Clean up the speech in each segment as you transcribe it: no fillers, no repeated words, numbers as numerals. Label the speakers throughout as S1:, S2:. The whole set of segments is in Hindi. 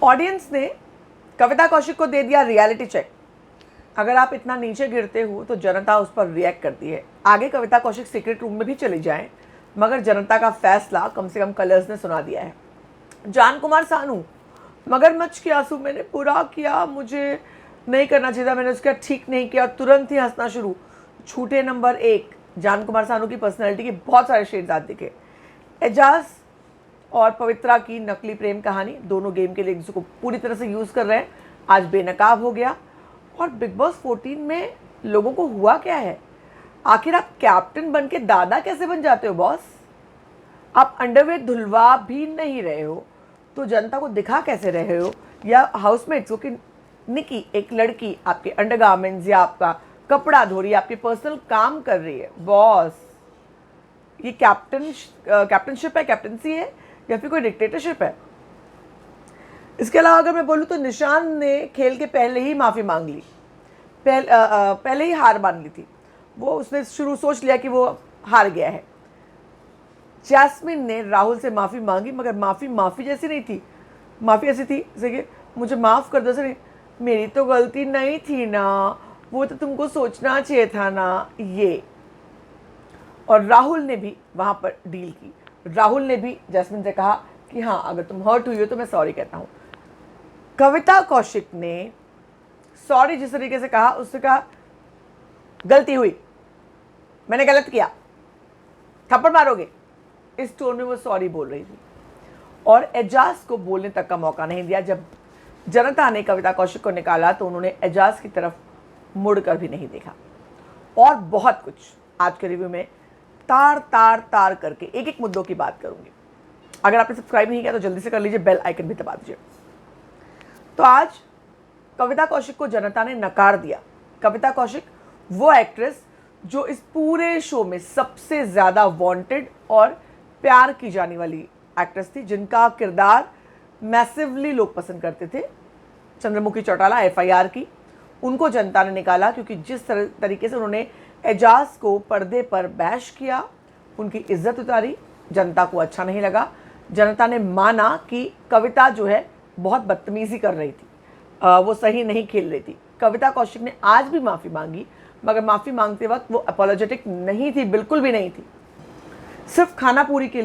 S1: ऑडियंस ने कविता कौशिक को दे दिया रियलिटी चेक। अगर आप इतना नीचे गिरते हो तो जनता उस पर रिएक्ट करती है। आगे कविता कौशिक सीक्रेट रूम में भी चले जाएं, मगर जनता का फैसला कम से कम कलर्स ने सुना दिया है। जान कुमार सानू, मगरमच्छ के आंसू, मैंने बुरा किया, मुझे नहीं करना चाहिए था, मैंने उसका ठीक नहीं किया, तुरंत ही हंसना शुरू। छूटे नंबर 1। जान कुमार सानू की पर्सनैलिटी के बहुत सारे शेड्स आज दिखे। एजाज और पवित्रा की नकली प्रेम कहानी, दोनों गेम के लिए एक दूसरे को पूरी तरह से यूज़ कर रहे हैं, आज बेनकाब हो गया। और बिग बॉस 14 में लोगों को हुआ क्या है? आखिर आप कैप्टन बन के दादा कैसे बन जाते हो बॉस? आप अंडरवेयर धुलवा भी नहीं रहे हो तो जनता को दिखा कैसे रहे हो? या हाउसमेट्स को कि निकी एक लड़की आपके अंडरगारमेंट्स या आपका कपड़ा धो रही है, आपके पर्सनल काम कर रही है। बॉस, ये कैप्टनशिप है, कैप्टनसी है या फिर कोई डिक्टेटरशिप है? इसके अलावा अगर मैं बोलूँ तो निशान ने खेल के पहले ही माफ़ी मांग ली, पहले ही हार मान ली थी। वो उसने शुरू सोच लिया कि वो हार गया है। जैस्मिन ने राहुल से माफ़ी मांगी, मगर माफ़ी जैसी नहीं थी। माफ़ी ऐसी थी जैसे कि मुझे माफ़ कर दो सर, मेरी तो गलती नहीं थी ना, वो तो तुमको सोचना चाहिए था ना, ये। और राहुल ने भी वहाँ पर डील की। राहुल ने भी जैस्मिन से कहा कि हाँ, अगर तुम हर्ट हुई हो तो मैं सॉरी कहता हूँ। कविता कौशिक ने सॉरी जिस तरीके से कहा, उससे कहा गलती हुई, मैंने गलत किया, थप्पड़ मारोगे, इस टोन में वो सॉरी बोल रही थी। और एजाज को बोलने तक का मौका नहीं दिया। जब जनता ने कविता कौशिक को निकाला तो उन्होंने एजाज की तरफ मुड़कर भी नहीं देखा। और बहुत कुछ आज के रिव्यू में तार तार तार करके एक एक मुद्दों की बात करूंगी। अगर आपने सब्सक्राइब नहीं किया तो जल्दी से कर लीजिए, बेल आइकन भी दबा दीजिए। तो आज कविता कौशिक को जनता ने नकार दिया। कविता कौशिक वो एक्ट्रेस जो इस पूरे शो में सबसे ज़्यादा वांटेड और प्यार की जाने वाली एक्ट्रेस थी, जिनका किरदार मैसिवली लोग पसंद करते थे। चंद्रमुखी चौटाला FIR की, उनको जनता ने निकाला क्योंकि जिस तरीके से उन्होंने एजाज को पर्दे पर बैश किया, उनकी इज्जत उतारी, जनता को अच्छा नहीं लगा। जनता ने माना कि कविता जो है बहुत बदतमीज़ी कर रही थी, वो सही नहीं खेल रही थी। कविता कौशिक ने आज भी माफ़ी मांगी, मगर माफ़ी मांगते वक्त वो अपोलोजेटिक नहीं थी, बिल्कुल भी नहीं थी। सिर्फ खानापूर्ति के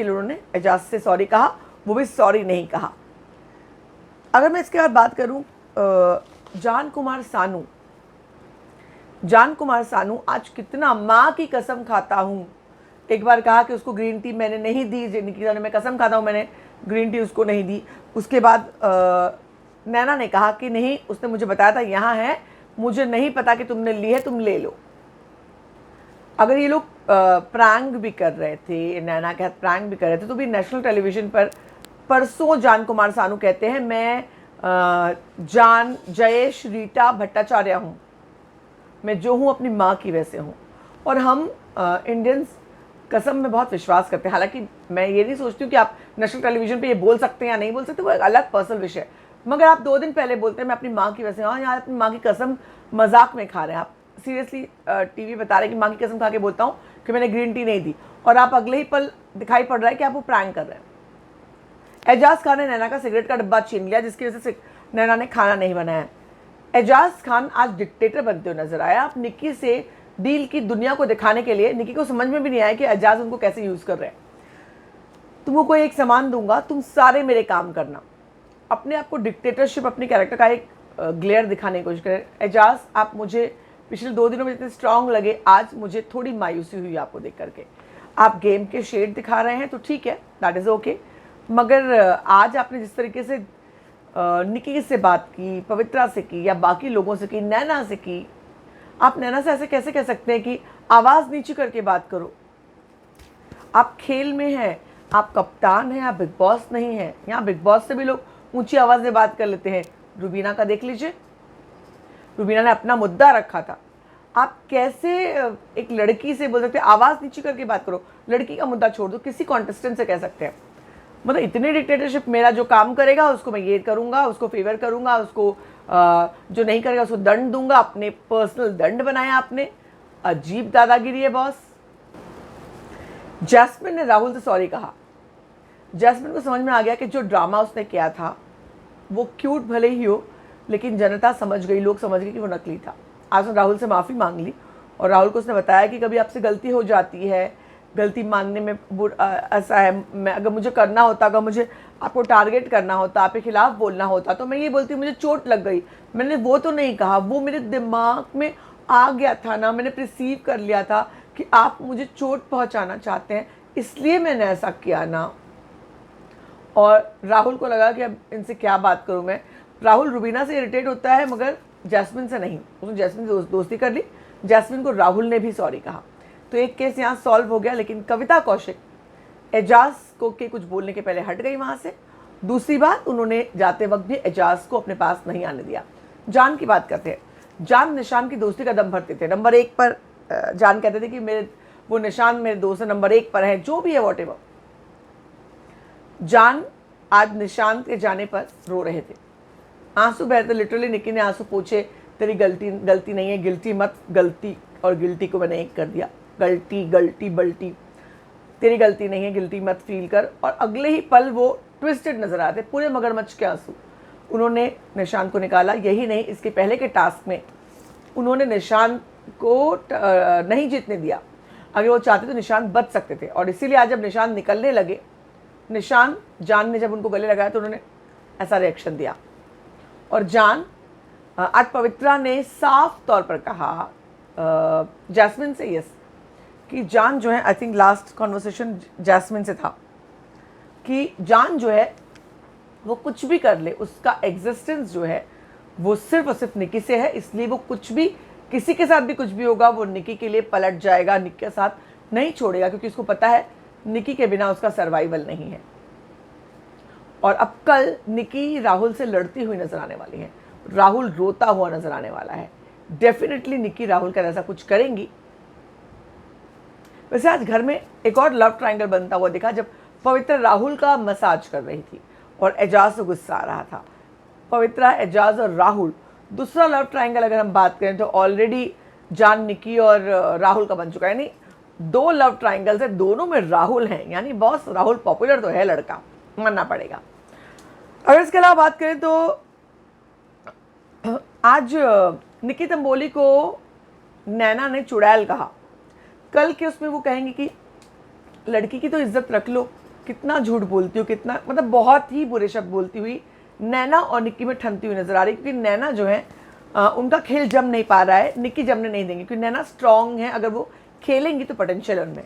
S1: लिए उन्होंने एजाज से सॉरी कहा, वो भी सॉरी नहीं कहा। अगर मैं इसके बाद बात करूं, जान कुमार सानू आज कितना माँ की कसम खाता हूँ। एक बार कहा कि उसको ग्रीन टी मैंने नहीं दी, निकिता ने, मैं कसम खाता हूँ मैंने ग्रीन टी उसको नहीं दी। उसके बाद नैना ने कहा कि नहीं, उसने मुझे बताया था यहाँ है, मुझे नहीं पता कि तुमने ली है, तुम ले लो। अगर ये लोग प्रैंक भी कर रहे थे, नैना के हाथ प्रैंक भी कर रहे थे, तो भी नेशनल टेलीविज़न पर परसों जान कुमार सानू कहते हैं मैं जान जयेश रीटा भट्टाचार्य हूँ, मैं जो हूँ अपनी माँ की वैसे हूँ। और हम इंडियंस कसम में बहुत विश्वास करते हैं। हालांकि मैं ये नहीं सोचती हूँ कि आप नेशनल टेलीविज़न पे ये बोल सकते हैं या नहीं बोल सकते, वो एक अलग पर्सनल विषय है। मगर आप 2 दिन पहले बोलते हैं मैं अपनी माँ की वैसे हूँ, यहाँ अपनी माँ की कसम मजाक में खा रहे हैं। आप सीरियसली टीवी बता रहे हैं कि माँ की कसम खा के बोलता हूँ कि मैंने ग्रीन टी नहीं दी, और आप अगले ही पल दिखाई पड़ रहा है कि आप वो प्रैंक कर रहे हैं। एजाज खान ने नैना का सिगरेट का डब्बा छीन लिया, जिसकी वजह से नैना ने खाना नहीं बनाया। एजाज खान आज डिक्टेटर बनते हुए नजर आया। आप निक्की से डील की दुनिया को दिखाने के लिए, निक्की को समझ में भी नहीं आया कि एजाज उनको कैसे यूज़ कर रहे हैं। तुमको कोई एक सामान दूंगा, तुम सारे मेरे काम करना। अपने आप को डिक्टेटरशिप, अपने कैरेक्टर का एक ग्लेयर दिखाने की कोशिश करें। एजाज, आप मुझे पिछले 2 दिनों में जितने स्ट्रांग लगे, आज मुझे थोड़ी मायूसी हुई आपको देख करके। आप गेम के शेड दिखा रहे हैं तो ठीक है, दैट इज़ ओके, मगर आज आपने जिस तरीके से निकी से बात की, पवित्रा से की, या बाकी लोगों से की, नैना से की, आप नैना से ऐसे कैसे कह सकते हैं कि आवाज़ नीचे करके बात करो? आप खेल में हैं, आप कप्तान हैं, आप बिग बॉस नहीं हैं। यहाँ बिग बॉस से भी लोग ऊंची आवाज़ में बात कर लेते हैं। रुबीना का देख लीजिए, रुबीना ने अपना मुद्दा रखा था। आप कैसे एक लड़की से बोल सकते हैं आवाज़ नीचे करके बात करो? लड़की का मुद्दा छोड़ दो, किसी कॉन्टेस्टेंट से कह सकते हैं। मतलब इतनी डिक्टेटरशिप, मेरा जो काम करेगा उसको मैं ये करूँगा, उसको फेवर करूँगा, उसको जो नहीं करेगा उसको दंड दूंगा। अपने पर्सनल दंड बनाया आपने, अजीब दादागिरी है बॉस। जैस्मिन ने राहुल से सॉरी कहा। जैस्मिन को समझ में आ गया कि जो ड्रामा उसने किया था वो क्यूट भले ही हो, लेकिन जनता समझ गई, लोग समझ गए कि वो नकली था। आज उसने राहुल से माफ़ी मांग ली और राहुल को उसने बताया कि कभी आपसे गलती हो जाती है, गलती मानने में ऐसा है, मैं अगर मुझे करना होता, अगर मुझे आपको टारगेट करना होता, आपके खिलाफ बोलना होता, तो मैं ये बोलती मुझे चोट लग गई, मैंने वो तो नहीं कहा, वो मेरे दिमाग में आ गया था ना, मैंने प्रिसीव कर लिया था कि आप मुझे चोट पहुंचाना चाहते हैं, इसलिए मैंने ऐसा किया ना। और राहुल को लगा कि अब इनसे क्या बात करूं मैं। राहुल रुबीना से इरिटेट होता है मगर जैस्मिन से नहीं। उसने जैस्मिन से दोस्ती कर ली, जैस्मिन को राहुल ने भी सॉरी कहा, तो एक केस यहाँ सॉल्व हो गया। लेकिन कविता कौशिक एजाज को के कुछ बोलने के पहले हट गई वहाँ से। दूसरी बात, उन्होंने जाते वक्त भी एजाज को अपने पास नहीं आने दिया। जान की बात करते हैं। जान निशान की दोस्ती का दम भरते थे। नंबर 1 पर जान कहते थे कि मेरे वो निशान मेरे दोस्त नंबर 1 पर है, जो भी है वॉट एवर। जान आज निशान के जाने पर रो रहे थे, आंसू बहते, लिटरली निक्की ने आंसू पोछे, तेरी गलती नहीं है, गिल्टी मत, गलती और गिल्टी को मैंने एक कर दिया, गलती बल्टी, तेरी गलती नहीं है, गिल्टी मत फील कर। और अगले ही पल वो ट्विस्टेड नजर आते, पूरे मगरमच्छ के आंसू। उन्होंने निशान को निकाला। यही नहीं, इसके पहले के टास्क में उन्होंने निशान को नहीं जीतने दिया। अगर वो चाहते तो निशान बच सकते थे, और इसीलिए आज जब निशान निकलने लगे, जान ने जब उनको गले लगाया तो उन्होंने ऐसा रिएक्शन दिया। और जान आज पवित्रा ने साफ तौर पर कहा जैस्मिन से, यस, कि जान जो है, I think last conversation Jasmine से था कि जान जो है वो कुछ भी कर ले, उसका एग्जिस्टेंस जो है वो सिर्फ और सिर्फ निकी से है, इसलिए वो कुछ भी, किसी के साथ भी कुछ भी होगा, वो निकी के लिए पलट जाएगा, निकी के साथ नहीं छोड़ेगा, क्योंकि उसको पता है निकी के बिना उसका सर्वाइवल नहीं है। और अब कल निकी राहुल से लड़ती हुई नजर आने वाली है, राहुल रोता हुआ नजर आने वाला है। डेफिनेटली निकी राहुल का ऐसा कुछ करेंगी। वैसे आज घर में एक और लव ट्रायंगल बनता हुआ दिखा, जब पवित्र राहुल का मसाज कर रही थी और एजाज से गुस्सा आ रहा था। पवित्रा, एजाज और राहुल, दूसरा लव ट्रायंगल अगर हम बात करें तो ऑलरेडी जान, निकी और राहुल का बन चुका है। नहीं, 2 लव ट्रायंगल्स है, दोनों में राहुल हैं, यानी बॉस राहुल पॉपुलर तो है, लड़का मानना पड़ेगा। अगर इसके अलावा बात करें तो आज निकी तंबोली को नैना ने चुड़ैल कहा। कल के उसमें वो कहेंगे कि लड़की की तो इज्जत रख लो, कितना झूठ बोलती हो, कितना, मतलब बहुत ही बुरे शब्द बोलती हुई नैना और निक्की में ठनती हुई नजर आ रही, क्योंकि नैना जो है उनका खेल जम नहीं पा रहा है, निक्की जमने नहीं देंगे, क्योंकि नैना स्ट्रांग है, अगर वो खेलेंगी तो पोटेंशियल उनमें।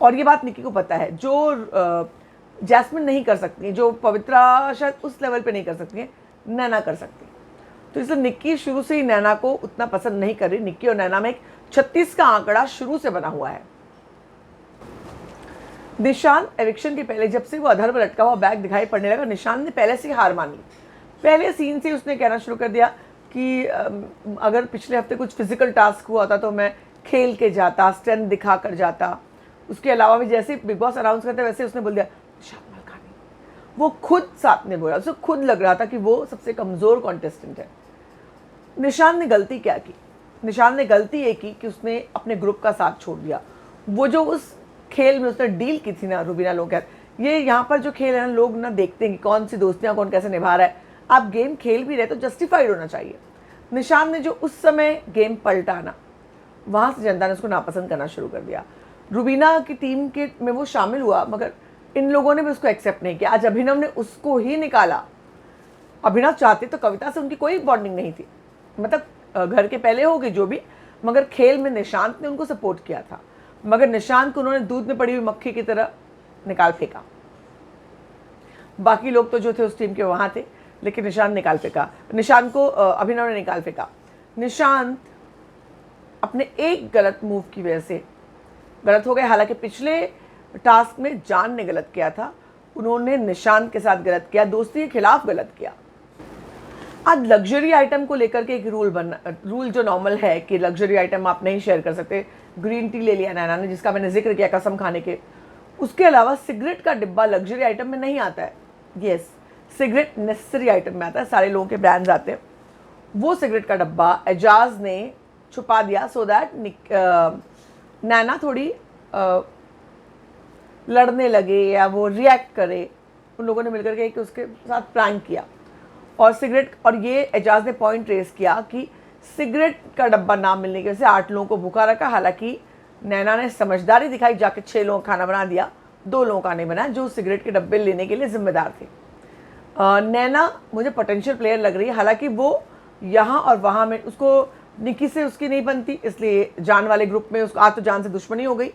S1: और ये बात निक्की को पता है, जो जैस्मिन नहीं कर सकती है, जो पवित्रा शायद उस लेवल पे नहीं कर सकती है, नैना कर सकती है। तो इसलिए निक्की शुरू से ही नैना को उतना पसंद नहीं कर रही। निक्की और नैना में एक 36 का आंकड़ा शुरू से बना हुआ है। निशान एविक्शन के पहले जब से वो अधर पर लटका हुआ बैग दिखाई पड़ने लगा, निशान ने पहले से हार मान ली। पहले सीन से उसने कहना शुरू कर दिया कि अगर पिछले हफ्ते कुछ फिजिकल टास्क हुआ था तो मैं खेल के जाता, स्ट्रेंथ दिखा कर जाता। उसके अलावा भी जैसे बिग बॉस अनाउंस करते वैसे उसने बोल दिया निशान मलकानी। वो खुद साथ में बोला, उसे खुद लग रहा था कि वो सबसे कमज़ोर कॉन्टेस्टेंट है। निशान ने गलती क्या की? निशान ने गलती ये की कि उसने अपने ग्रुप का साथ छोड़ दिया। वो जो उस खेल में उसने डील की थी ना रुबीना लोग, ये यहाँ पर जो खेल है ना, लोग ना देखते हैं कि कौन सी दोस्तियाँ कौन कैसे निभा रहा है। आप गेम खेल भी रहे तो जस्टिफाइड होना चाहिए। निशान ने जो उस समय गेम पलटा ना, वहाँ से जनता ने उसको नापसंद करना शुरू कर दिया। रुबीना की टीम के में वो शामिल हुआ, मगर इन लोगों ने भी उसको एक्सेप्ट नहीं किया। आज अभिनव ने उसको ही निकाला। अभिनव चाहते तो कविता से उनकी कोई बॉन्डिंग नहीं थी, मतलब घर के पहले होगी जो भी, मगर खेल में निशांत ने उनको सपोर्ट किया था। मगर निशांत को उन्होंने दूध में पड़ी हुई मक्खी की तरह निकाल फेंका। बाकी लोग तो जो थे उस टीम के वहाँ थे, लेकिन निशांत निकाल फेंका। निशांत को अभिनव ने निकाल फेंका। निशांत अपने एक गलत मूव की वजह से गलत हो गए। हालांकि पिछले टास्क में जान ने गलत किया था, उन्होंने निशांत के साथ गलत किया, दोस्ती के खिलाफ गलत किया। आज लग्जरी आइटम को लेकर के एक रूल जो नॉर्मल है कि लग्जरी आइटम आप नहीं शेयर कर सकते। ग्रीन टी ले लिया नैना ने, जिसका मैंने जिक्र किया कसम खाने के। उसके अलावा सिगरेट का डिब्बा लग्जरी आइटम में नहीं आता है। यस, सिगरेट नेसेसरी आइटम में आता है, सारे लोगों के ब्रांड्स आते हैं। वो सिगरेट का डब्बा एजाज ने छुपा दिया सो दैट नैना थोड़ी लड़ने लगे या वो रिएक्ट करे। उन लोगों ने मिलकर के उसके साथ प्रैंक किया। और सिगरेट, और ये एजाज ने पॉइंट रेस किया कि सिगरेट का डब्बा ना मिलने की वजह से 8 लोगों को भूखा रखा। हालांकि नैना ने समझदारी दिखाई, जाके 6 लोगों का खाना बना दिया, 2 लोगों का नहीं बनाया जो सिगरेट के डब्बे लेने के लिए जिम्मेदार थे। नैना मुझे पोटेंशियल प्लेयर लग रही है, हालांकि वो यहाँ और वहाँ में उसको निकी से उसकी नहीं बनती, इसलिए जान वाले ग्रुप में उसको, आज तो जान से दुश्मनी हो गई,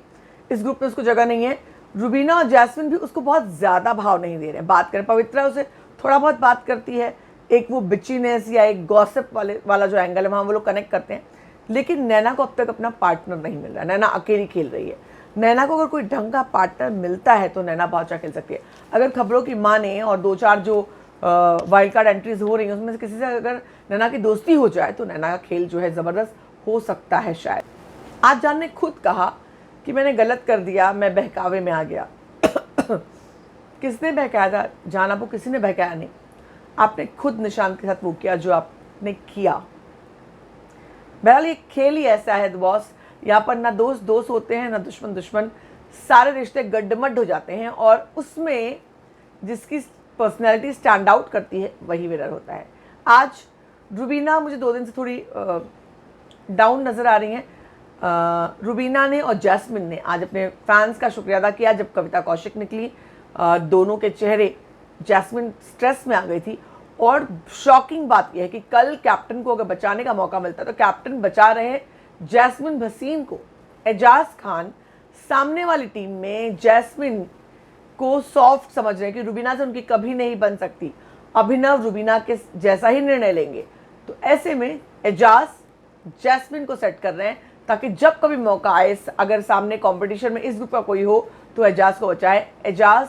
S1: इस ग्रुप में उसको जगह नहीं है। रुबीना और जैस्मिन भी उसको बहुत ज़्यादा भाव नहीं दे रहे हैं। बात करें, पवित्रा उसे थोड़ा बहुत बात करती है, एक वो बिचीनेस या एक गॉसिप वाला जो एंगल है वहाँ वो लोग कनेक्ट करते हैं, लेकिन नैना को अब तक अपना पार्टनर नहीं मिल रहा है। नैना अकेली खेल रही है। नैना को अगर कोई ढंग का पार्टनर मिलता है तो नैना बहुत अच्छा खेल सकती है। अगर खबरों की माने और 2-4 जो वाइल्ड कार्ड एंट्रीज हो रही हैं उसमें से किसी से अगर नैना की दोस्ती हो जाए तो नैना का खेल जो है ज़बरदस्त हो सकता है शायद। आज जान ने खुद कहा कि मैंने गलत कर दिया, मैं बहकावे में आ गया। किसने बहकाया था जान? आपको किसी ने बहकाया नहीं, आपने खुद निशांत के साथ वो किया जो आपने किया। बहरहाल ये खेल ही ऐसा है बॉस, यहाँ पर ना दोस्त दोस्त होते हैं ना दुश्मन दुश्मन, सारे रिश्ते गड्ढमड्ढ हो जाते हैं और उसमें जिसकी पर्सनैलिटी स्टैंड आउट करती है वही विनर होता है। आज रुबीना मुझे 2 दिन से थोड़ी डाउन नज़र आ रही हैं। रुबीना ने और जैस्मिन ने आज अपने फैंस का शुक्रिया अदा किया जब कविता कौशिक निकली। दोनों के चेहरे, जैस्मिन स्ट्रेस में आ गई थी और शॉकिंग बात यह है कि कल कैप्टन को अगर बचाने का मौका मिलता तो कैप्टन बचा रहे जैस्मिन भसीन को। एजाज खान सामने वाली टीम में जैस्मिन को सॉफ्ट समझ रहे हैं कि रुबीना से उनकी कभी नहीं बन सकती, अभिनव रुबीना के जैसा ही निर्णय लेंगे, तो ऐसे में एजाज जैस्मिन को सेट कर रहे हैं ताकि जब कभी मौका आए, अगर सामने कंपटीशन में इस ग्रुप का कोई हो तो एजाज को बचाए। एजाज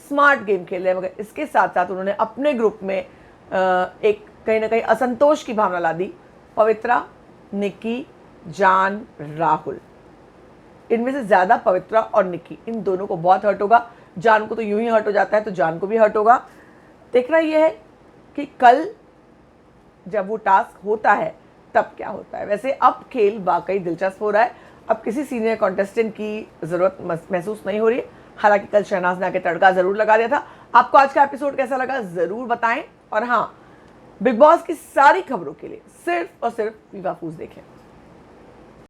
S1: स्मार्ट गेम खेल रहे हैं, मगर इसके साथ साथ उन्होंने अपने ग्रुप में एक कहीं ना कहीं असंतोष की भावना ला दी। पवित्रा, निकी, जान, राहुल, इनमें से ज़्यादा पवित्रा और निकी, इन दोनों को बहुत हर्ट होगा। जान को तो यूं ही हर्ट हो जाता है तो जान को भी हर्ट होगा। देखना यह है कि कल जब वो टास्क होता है तब क्या होता है। वैसे अब खेल वाकई दिलचस्प हो रहा है, अब किसी सीनियर कॉन्टेस्टेंट की ज़रूरत महसूस नहीं हो रही है। हालांकि कल शहनाज ने आके तड़का ज़रूर लगा दिया था। आपको आज का एपिसोड कैसा लगा ज़रूर बताएं, और हाँ, बिग बॉस की सारी खबरों के लिए सिर्फ और सिर्फ विवा फूज देखें।